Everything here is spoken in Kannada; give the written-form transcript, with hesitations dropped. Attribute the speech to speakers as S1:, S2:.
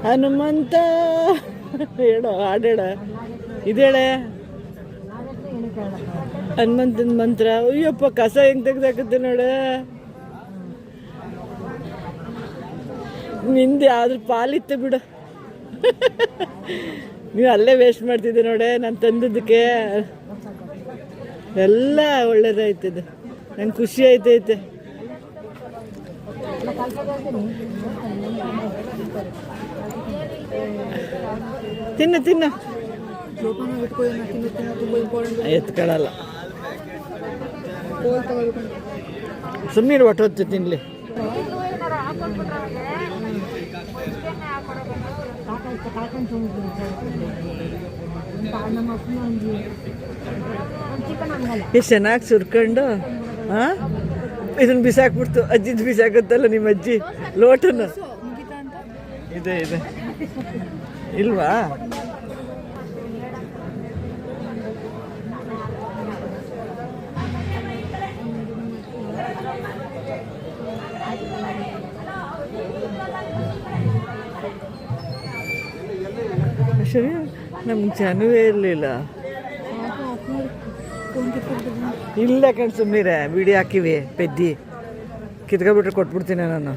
S1: ಹನುಮಂತ ಹೇಳೋ ಹಾಡೇಳ ಇದೇಳೆ ಹನುಮಂತನ ಮಂತ್ರ. ಅಯ್ಯಪ್ಪ ಕಸ ಹೆಂಗ್ ತೆಗ್ದಾಕತ್ತೆ ನೋಡ. ನಿಂದು ಯಾವ್ದ್ರ ಪಾಲಿತ್ತು ಬಿಡು. ನೀವು ಅಲ್ಲೇ ವೇಸ್ಟ್ ಮಾಡ್ತಿದ್ದೆ ನೋಡೆ ನಾನು ತಂದಿದ್ದಕ್ಕೆ. ಎಲ್ಲ ಒಳ್ಳೇದಾಯ್ತದೆ, ನಂಗೆ ಖುಷಿ ಆಯ್ತೈತೆ. ತಿನ್ನು ತಿನ್ನು, ಎತ್ಕೊಳ್ಳಲ್ಲ. ಸುಮ್ಮನೆ ಒಟ್ಟೊತ್ತು ತಿನ್ನಲಿ. ಎಷ್ಟು ಚೆನ್ನಾಗಿ ಸುರ್ಕೊಂಡು ಹಾಂ ಇದನ್ನ ಬಿಸಾಕ್ಬಿಡ್ತು. ಅಜ್ಜಿದು ಬಿಸಾಕತ್ತಲ್ಲ ನಿಮ್ಮ ಅಜ್ಜಿ ಲೋಟನ್ನು. ಇದೆ ಇದೆ ಇಲ್ವಾ? ಸರಿ, ನಮ್ಗೆ ಜನವೇ ಇರಲಿಲ್ಲ. ಇಲ್ಲ ಕಣ್ ಸುಮ್ಮನಿರೆ, ವಿಡಿಯೋ ಹಾಕಿವಿ ಪೆದ್ದಿ ಕಿತ್ಕೊಬಿಟ್ರೆ ಕೊಟ್ಬಿಡ್ತೀನಿ ನಾನು.